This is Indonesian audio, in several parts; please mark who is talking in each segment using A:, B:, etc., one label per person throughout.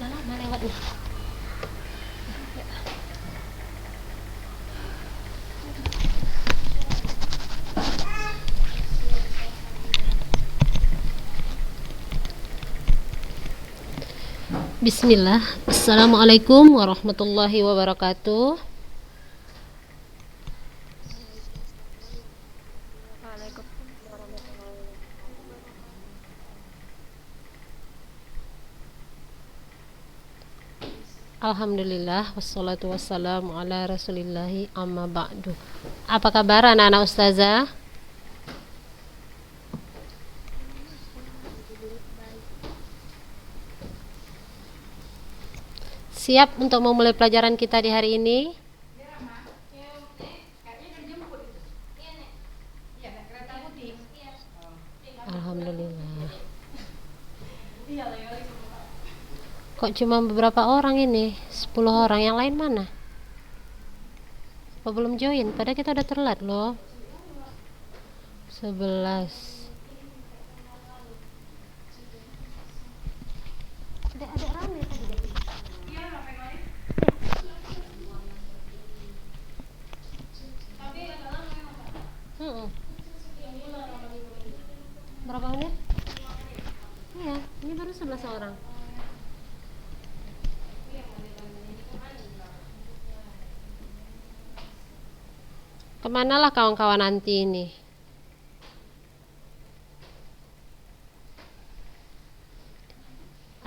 A: lama lewat nih. Bismillah. Assalamualaikum warahmatullahi wabarakatuh. Alhamdulillah wassalatu wassalamu ala rasulillahi amma ba'du. Apa kabar anak-anak ustazah? Siap untuk memulai pelajaran kita di hari ini? Alhamdulillah. Kok cuma beberapa orang ini? 10 orang, yang lain mana? Apa belum join? Padahal kita udah telat loh. 11. Ada rame tadi. Mm-mm. Berapa menit? Iya, ini baru 11 orang. Kemanalah kawan-kawan nanti ini?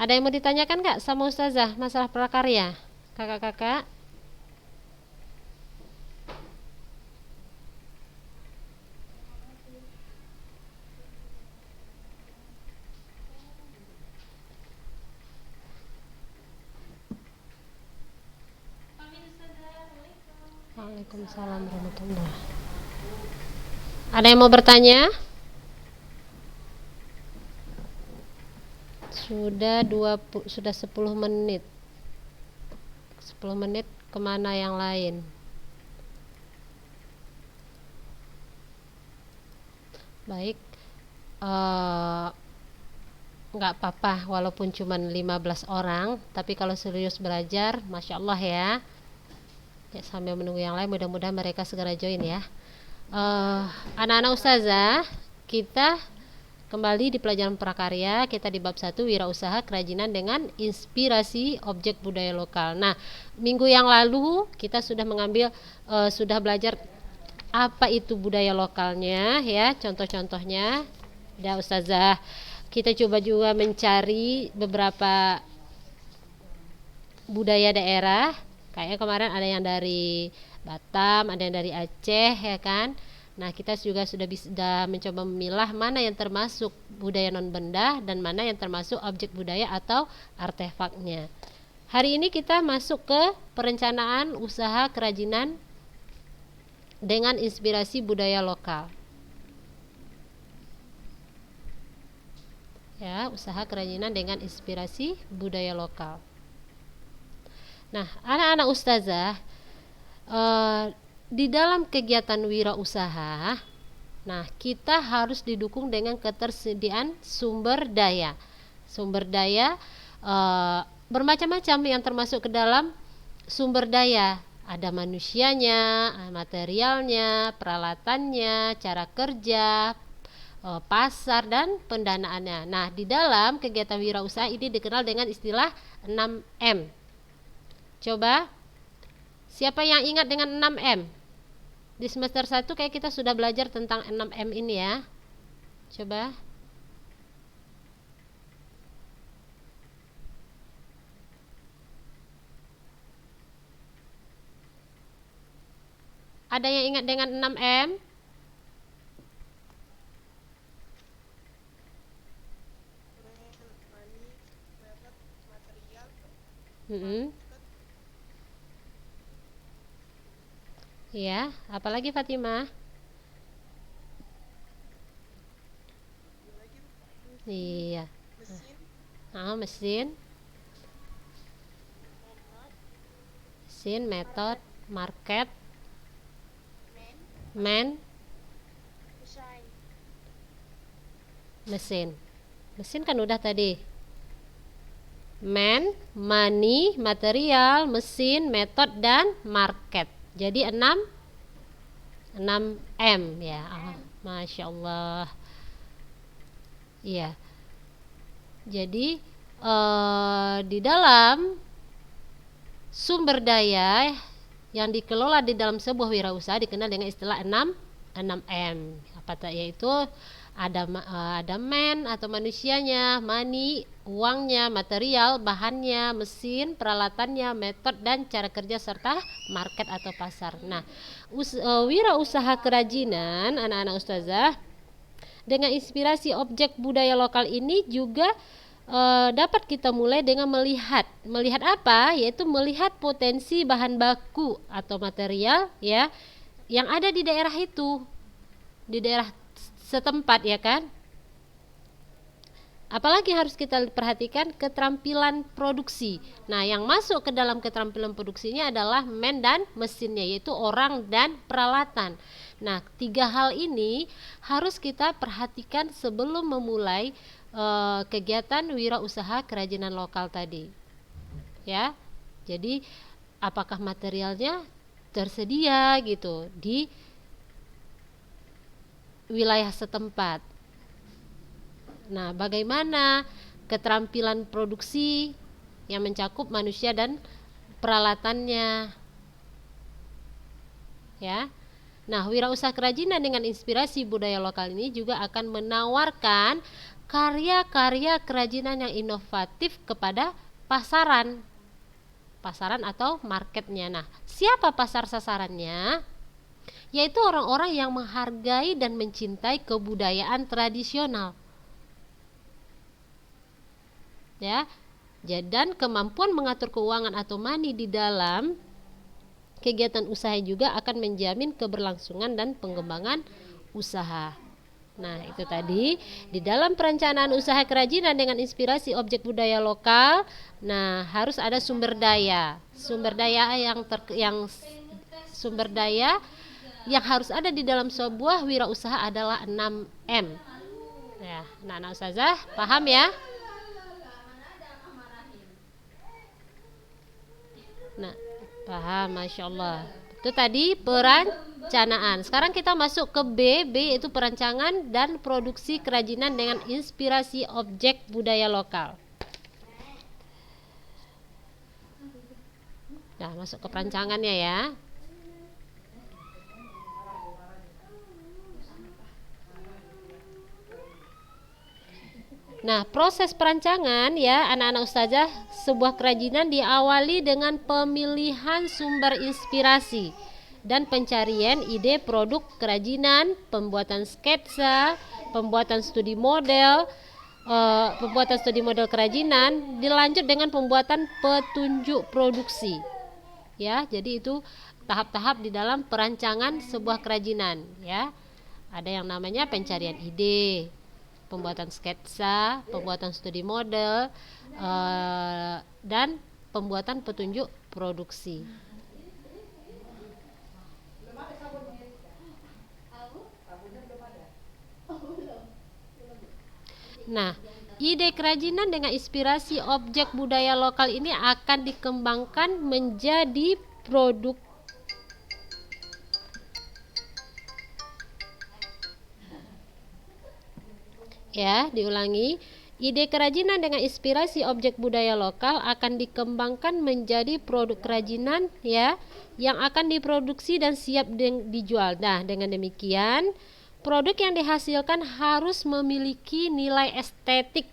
A: Ada yang mau ditanyakan nggak sama ustazah masalah prakarya? Kakak-kakak? Waalaikumsalam warahmatullahi. Ada yang mau bertanya? Sudah 10 menit. 10 menit kemana yang lain? Baik. Nggak apa-apa walaupun cuma 15 orang, tapi kalau serius belajar, Masya Allah ya. Ya, sambil menunggu yang lain, mudah-mudahan mereka segera join ya. Anak-anak ustazah, kita kembali di pelajaran prakarya. Kita di bab 1, wirausaha kerajinan dengan inspirasi objek budaya lokal. Nah, minggu yang lalu kita sudah sudah belajar apa itu budaya lokalnya ya, contoh-contohnya. Ya ustazah, kita coba juga mencari beberapa budaya daerah. Kayaknya kemarin ada yang dari Batam, ada yang dari Aceh ya kan. Nah, kita juga sudah mencoba memilah mana yang termasuk budaya non benda dan mana yang termasuk objek budaya atau artefaknya. Hari ini kita masuk ke perencanaan usaha kerajinan dengan inspirasi budaya lokal. Ya, usaha kerajinan dengan inspirasi budaya lokal. Nah, anak-anak ustazah, di dalam kegiatan wirausaha, nah kita harus didukung dengan ketersediaan sumber daya. Sumber daya bermacam-macam yang termasuk ke dalam sumber daya. Ada manusianya, materialnya, peralatannya, cara kerja, pasar dan pendanaannya. Nah, di dalam kegiatan wirausaha ini dikenal dengan istilah 6M. Coba, siapa yang ingat dengan 6M? Di semester 1 kayak kita sudah belajar tentang 6M ini ya. Coba. Ada yang ingat dengan 6M? Ya, apalagi Fatimah? Iya. Mesin. Mesin, metode, market, man, mesin. Mesin kan udah tadi. man, money, material, mesin, method, dan market. Jadi 6 M ya. Masya Allah. Iya. Jadi di dalam sumber daya yang dikelola di dalam sebuah wirausaha dikenal dengan istilah 6M. Yaitu ada man atau manusianya, money, uangnya, material, bahannya, mesin, peralatannya, metode dan cara kerja serta market atau pasar. Nah, wirausaha kerajinan anak-anak ustazah dengan inspirasi objek budaya lokal ini juga dapat kita mulai dengan melihat apa, yaitu melihat potensi bahan baku atau material ya yang ada di daerah itu, di daerah setempat ya kan. Apalagi harus kita perhatikan keterampilan produksi. Nah, yang masuk ke dalam keterampilan produksinya adalah man dan mesinnya, yaitu orang dan peralatan. Nah, 3 hal ini harus kita perhatikan sebelum memulai kegiatan wirausaha kerajinan lokal tadi. Ya. Jadi, apakah materialnya tersedia gitu di wilayah setempat. Nah, bagaimana keterampilan produksi yang mencakup manusia dan peralatannya. Ya. Nah, wirausaha kerajinan dengan inspirasi budaya lokal ini juga akan menawarkan karya-karya kerajinan yang inovatif kepada pasaran atau marketnya. Nah, siapa pasar sasarannya? Yaitu orang-orang yang menghargai dan mencintai kebudayaan tradisional. Ya, dan kemampuan mengatur keuangan atau money di dalam kegiatan usaha juga akan menjamin keberlangsungan dan pengembangan usaha. Nah, itu tadi di dalam perencanaan usaha kerajinan dengan inspirasi objek budaya lokal. Nah, harus ada sumber daya. Sumber daya yang harus ada di dalam sebuah wirausaha adalah 6M. Ya, anak-anak ustazah paham ya? Nah, paham, Masya Allah. Itu tadi perencanaan. Sekarang kita masuk ke B yaitu perancangan dan produksi kerajinan dengan inspirasi objek budaya lokal. Nah, masuk ke perancangannya ya. Nah, proses perancangan ya anak-anak ustazah, sebuah kerajinan diawali dengan pemilihan sumber inspirasi dan pencarian ide produk kerajinan, pembuatan sketsa, pembuatan studi model kerajinan, dilanjut dengan pembuatan petunjuk produksi. Ya, jadi itu tahap-tahap di dalam perancangan sebuah kerajinan ya. Ada yang namanya pencarian ide, pembuatan sketsa, pembuatan studi model, dan pembuatan petunjuk produksi. Nah, ide kerajinan dengan inspirasi objek budaya lokal ini akan dikembangkan menjadi produk. Ya, diulangi. Ide kerajinan dengan inspirasi objek budaya lokal akan dikembangkan menjadi produk kerajinan ya yang akan diproduksi dan siap dijual. Nah, dengan demikian produk yang dihasilkan harus memiliki nilai estetik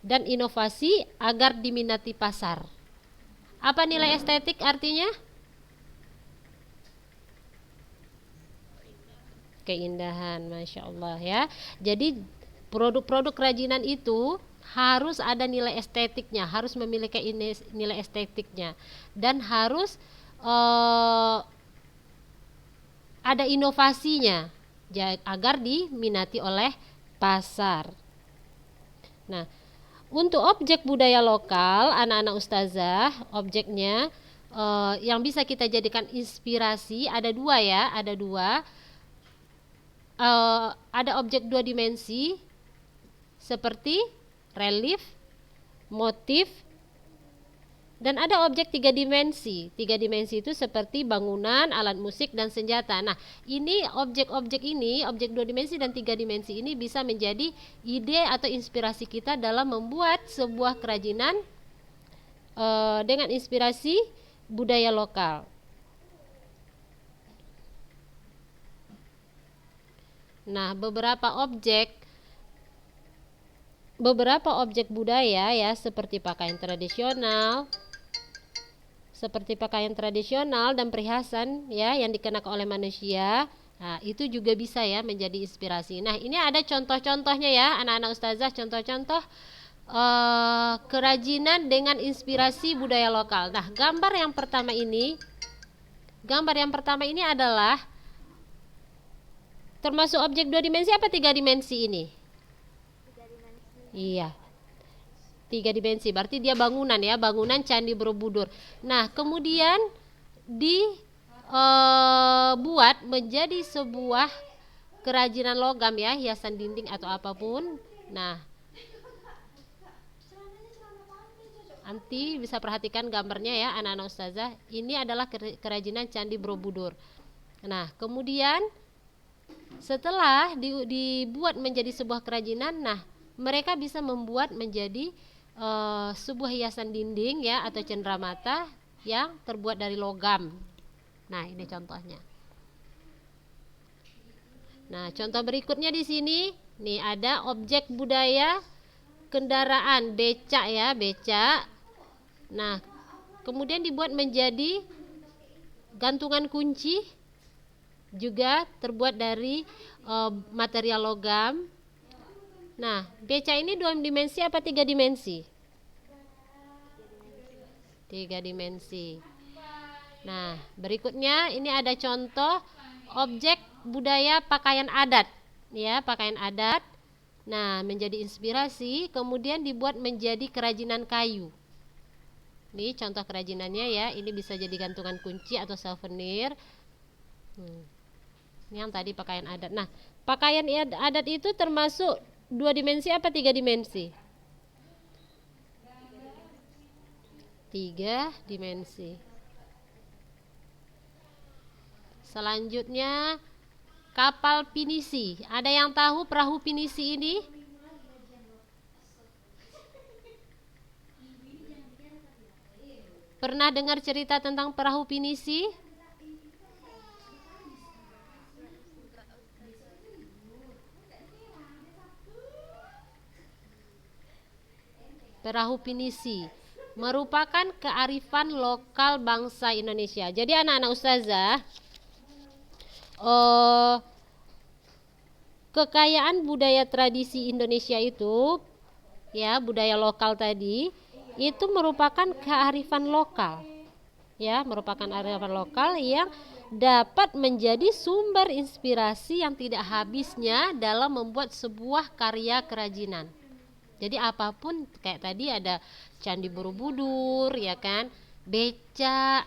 A: dan inovasi agar diminati pasar. Apa nilai estetik artinya? Keindahan, Masya Allah ya. Jadi produk-produk kerajinan itu harus ada nilai estetiknya, harus memiliki nilai estetiknya, dan harus ada inovasinya agar diminati oleh pasar. Nah, untuk objek budaya lokal, anak-anak ustazah, objeknya yang bisa kita jadikan inspirasi ada dua ya, ada objek 2 dimensi seperti relief motif, dan ada objek tiga dimensi. Tiga dimensi itu seperti bangunan, alat musik, dan senjata. Nah, ini objek-objek ini, objek dua dimensi dan tiga dimensi ini bisa menjadi ide atau inspirasi kita dalam membuat sebuah kerajinan dengan inspirasi budaya lokal. Nah, beberapa objek budaya ya, seperti pakaian tradisional dan perhiasan ya yang dikenakan oleh manusia. Nah, itu juga bisa ya menjadi inspirasi. Nah, ini ada contoh-contohnya ya, anak-anak ustazah, contoh-contoh kerajinan dengan inspirasi budaya lokal. Nah, gambar yang pertama ini adalah termasuk objek dua dimensi apa tiga dimensi ini? Iya, tiga dimensi, berarti dia bangunan ya, bangunan Candi Borobudur. Nah, kemudian dibuat menjadi sebuah kerajinan logam ya, hiasan dinding atau apapun. Nah, nanti bisa perhatikan gambarnya ya anak-anak ustazah. Ini adalah kerajinan Candi Borobudur. Nah, kemudian setelah dibuat menjadi sebuah kerajinan, nah mereka bisa membuat menjadi sebuah hiasan dinding ya atau cenderamata yang terbuat dari logam. Nah, ini contohnya. Nah, contoh berikutnya di sini nih ada objek budaya kendaraan becak ya, becak. Nah, kemudian dibuat menjadi gantungan kunci, juga terbuat dari material logam. Nah, becak ini dua dimensi apa tiga dimensi? Tiga dimensi. Nah, berikutnya ini ada contoh objek budaya pakaian adat ya, pakaian adat. Nah, menjadi inspirasi kemudian dibuat menjadi kerajinan kayu. Ini contoh kerajinannya ya, ini bisa jadi gantungan kunci atau souvenir. Ini yang tadi pakaian adat. Nah, pakaian adat itu termasuk dua dimensi apa tiga dimensi? Tiga dimensi. Selanjutnya kapal pinisi. Ada yang tahu perahu pinisi ini? Pernah dengar cerita tentang perahu pinisi? Perahu pinisi merupakan kearifan lokal bangsa Indonesia. Jadi anak-anak ustazah, kekayaan budaya tradisi Indonesia itu ya, budaya lokal tadi itu merupakan kearifan lokal ya, merupakan kearifan lokal yang dapat menjadi sumber inspirasi yang tidak habisnya dalam membuat sebuah karya kerajinan. Jadi apapun, kayak tadi ada Candi Borobudur ya kan, becak,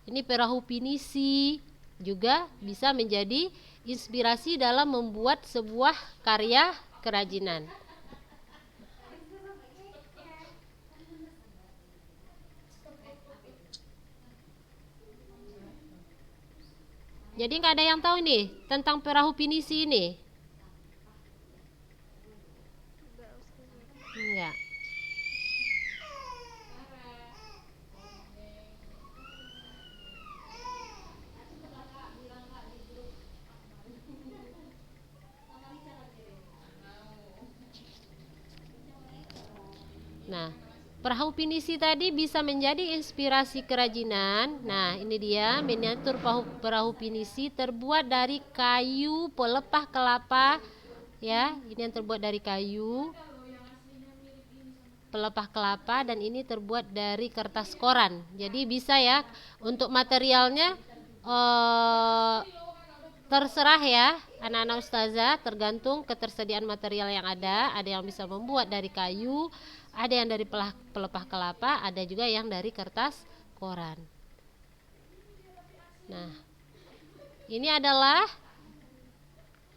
A: ini perahu pinisi juga bisa menjadi inspirasi dalam membuat sebuah karya kerajinan. Jadi nggak ada yang tahu nih tentang perahu pinisi ini? Enggak. Nah, perahu pinisi tadi bisa menjadi inspirasi kerajinan. Nah, ini dia miniatur perahu pinisi terbuat dari kayu pelepah kelapa. Ya, ini yang terbuat dari kayu pelepah kelapa dan ini terbuat dari kertas koran. Jadi bisa ya, untuk materialnya terserah ya anak-anak ustazah, tergantung ketersediaan material yang ada. Ada yang bisa membuat dari kayu, ada yang dari pelepah kelapa, ada juga yang dari kertas koran. Nah, ini adalah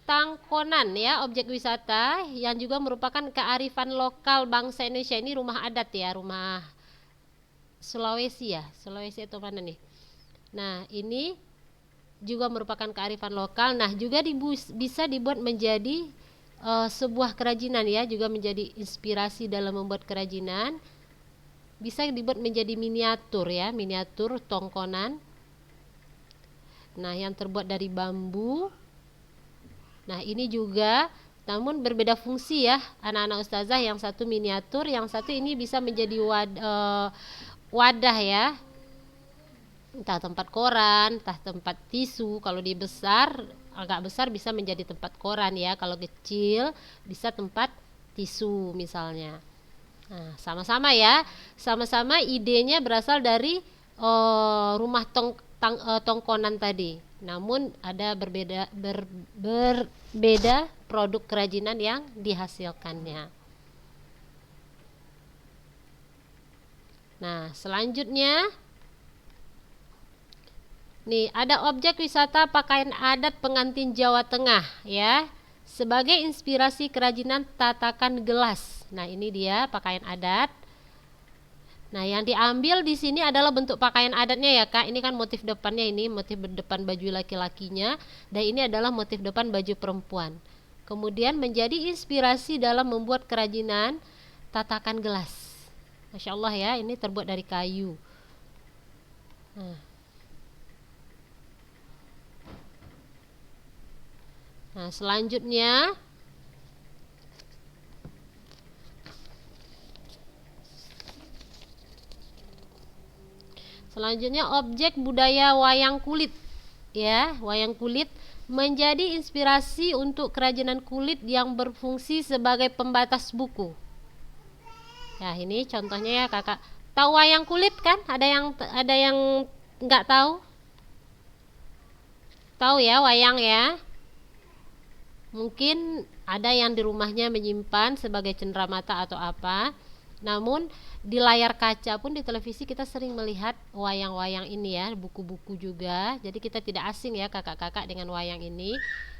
A: Tangkonan ya, objek wisata yang juga merupakan kearifan lokal bangsa Indonesia. Ini rumah adat ya, rumah Sulawesi ya, Sulawesi atau mana nih. Nah, ini juga merupakan kearifan lokal. Nah, juga bisa dibuat menjadi sebuah kerajinan ya, juga menjadi inspirasi dalam membuat kerajinan. Bisa dibuat menjadi miniatur ya, miniatur tongkonan. Nah, yang terbuat dari bambu. Nah, ini juga namun berbeda fungsi ya, anak-anak ustazah. Yang satu miniatur, yang satu ini bisa menjadi wadah ya, entah tempat koran, entah tempat tisu. Kalau dia agak besar bisa menjadi tempat koran ya, kalau kecil bisa tempat tisu misalnya. Nah, sama-sama ya, sama-sama idenya berasal dari rumah tongkonan tadi. Namun ada berbeda produk kerajinan yang dihasilkannya. Nah, selanjutnya nih ada objek wisata pakaian adat pengantin Jawa Tengah ya, sebagai inspirasi kerajinan tatakan gelas. Nah, ini dia pakaian adat. Nah, yang diambil di sini adalah bentuk pakaian adatnya ya Kak. Ini kan motif depannya, ini motif depan baju laki-lakinya, dan ini adalah motif depan baju perempuan. Kemudian menjadi inspirasi dalam membuat kerajinan tatakan gelas. Masya Allah ya, ini terbuat dari kayu. Nah, selanjutnya objek budaya wayang kulit ya, wayang kulit menjadi inspirasi untuk kerajinan kulit yang berfungsi sebagai pembatas buku. Ya, ini contohnya ya Kakak. Tahu wayang kulit kan? Ada yang nggak tahu? Tahu ya wayang ya? Mungkin ada yang di rumahnya menyimpan sebagai cenderamata atau apa. Namun di layar kaca pun di televisi kita sering melihat wayang-wayang ini ya, buku-buku juga. Jadi kita tidak asing ya kakak-kakak dengan wayang ini.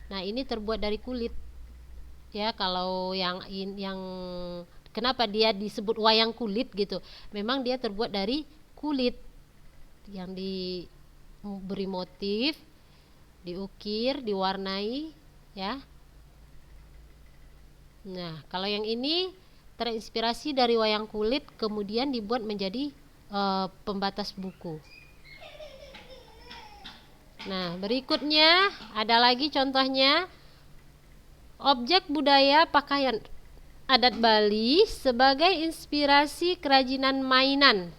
A: Nah, ini terbuat dari kulit. Ya, kalau yang kenapa dia disebut wayang kulit gitu? Memang dia terbuat dari kulit yang diberi motif, diukir, diwarnai ya. Nah, kalau yang ini terinspirasi dari wayang kulit kemudian dibuat menjadi pembatas buku. Nah, berikutnya ada lagi contohnya objek budaya pakaian adat Bali sebagai inspirasi kerajinan mainan.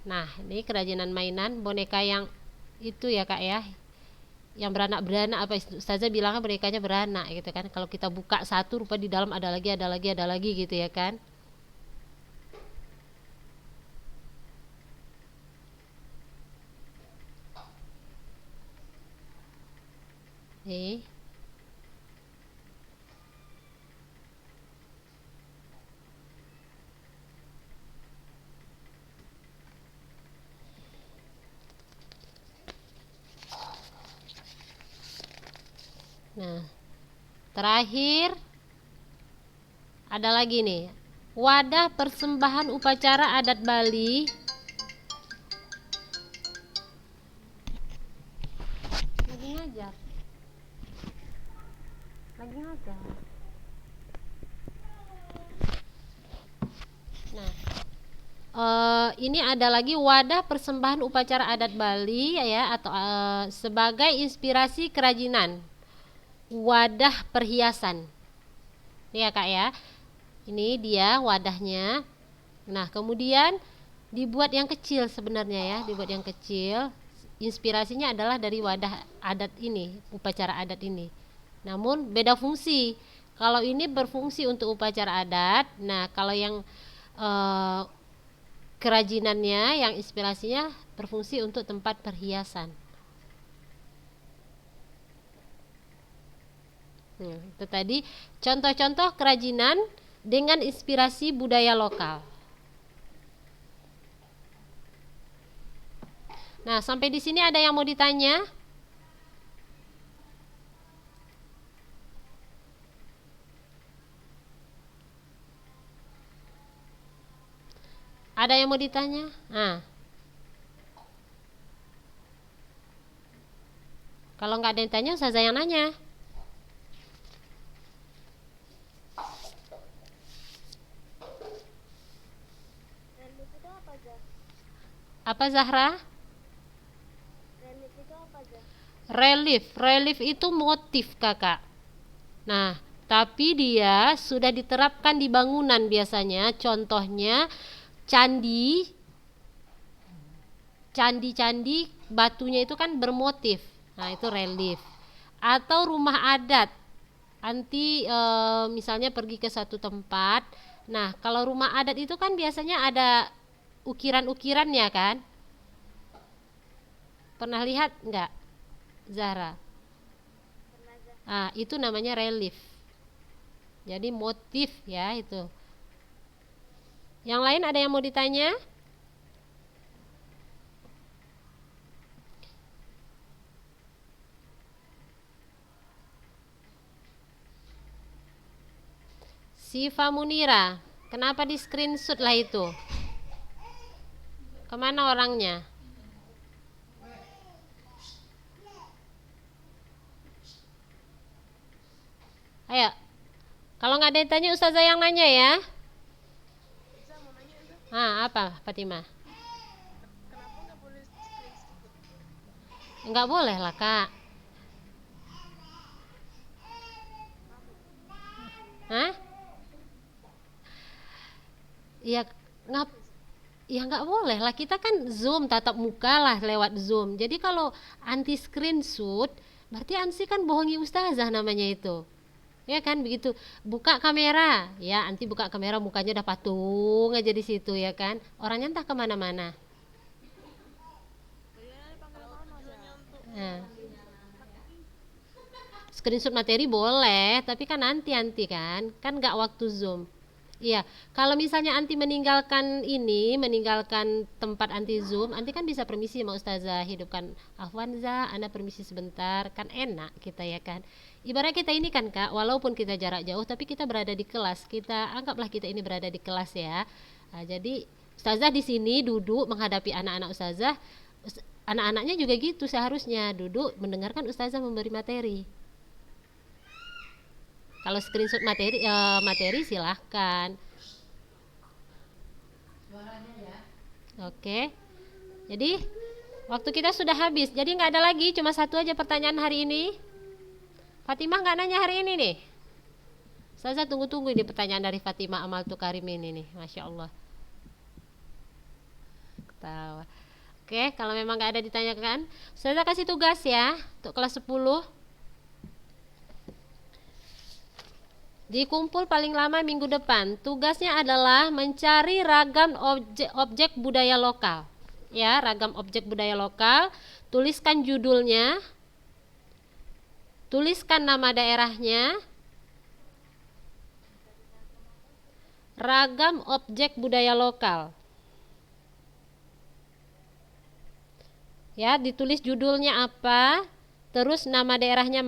A: Nah, ini kerajinan mainan boneka yang itu ya Kak ya, yang beranak-beranak, apa Ustazah bilangnya bonekanya beranak gitu kan. Kalau kita buka satu rupa di dalam ada lagi gitu ya kan. Nah, terakhir ada lagi nih, wadah persembahan upacara adat Bali. Lagi ngajar. Nah, ini ada lagi wadah persembahan upacara adat Bali ya, atau sebagai inspirasi kerajinan wadah perhiasan. Ini ya Kak ya. Ini dia wadahnya. Nah, kemudian dibuat yang kecil sebenarnya ya, dibuat yang kecil. Inspirasinya adalah dari wadah adat ini, upacara adat ini. Namun beda fungsi. Kalau ini berfungsi untuk upacara adat. Nah, kalau yang kerajinannya, yang inspirasinya berfungsi untuk tempat perhiasan. Itu tadi contoh-contoh kerajinan dengan inspirasi budaya lokal. Nah, sampai di sini ada yang mau ditanya? Ada yang mau ditanya? Kalau nggak ada yang tanya, Ustazah yang nanya.
B: Relief itu apa aja?
A: Apa Zahra?
B: Relief itu apa aja?
A: Relief itu motif kakak. Nah, tapi dia sudah diterapkan di bangunan biasanya. Contohnya candi batunya itu kan bermotif. Nah, itu relief. Atau rumah adat. Misalnya pergi ke satu tempat. Nah, kalau rumah adat itu kan biasanya ada ukiran-ukirannya kan? Pernah lihat nggak, Zahra?
B: Pernah aja.
A: Itu namanya relief. Jadi motif ya itu. Yang lain ada yang mau ditanya? Siva Munira, kenapa di screenshot lah itu? Kemana orangnya? Ayo, kalau nggak ada yang tanya Ustazah yang nanya ya. Apa Fatimah?
B: Kenapa nggak boleh screenshot?
A: Nggak boleh lah kak. Hah? Ya ngap ya nggak boleh lah, kita kan zoom tatap muka lah lewat zoom. Jadi kalau anti screenshot berarti anti kan bohongi ustazah namanya itu, ya kan begitu. Buka kamera ya, anti buka kamera mukanya udah patung aja di situ ya kan, orangnya entah kemana-mana. Nah, screenshot materi boleh tapi kan anti kan nggak waktu zoom. Iya, kalau misalnya anti meninggalkan tempat anti zoom, anti kan bisa permisi sama ustazah, hidupkan Afwanza, Anda permisi sebentar, kan enak kita ya kan. Ibarat kita ini kan kak, walaupun kita jarak jauh, tapi kita berada di kelas, kita anggaplah kita ini berada di kelas ya. Jadi ustazah di sini duduk menghadapi anak-anak ustazah, anak-anaknya juga gitu seharusnya duduk mendengarkan ustazah memberi materi. Kalau screenshot materi silahkan. Oke. Jadi waktu kita sudah habis. Jadi nggak ada lagi, cuma satu aja pertanyaan hari ini. Fatimah nggak nanya hari ini nih. Saya tunggu-tunggu ini pertanyaan dari Fatimah Amal Tukarim ini nih, masya Allah. Ketawa. Oke, kalau memang nggak ada ditanyakan, saya kasih tugas ya untuk kelas 10. Dikumpul paling lama minggu depan. Tugasnya adalah mencari ragam objek budaya lokal. Ya, ragam objek budaya lokal. Tuliskan judulnya. Tuliskan nama daerahnya. Ragam objek budaya lokal. Ya, ditulis judulnya apa, terus nama daerahnya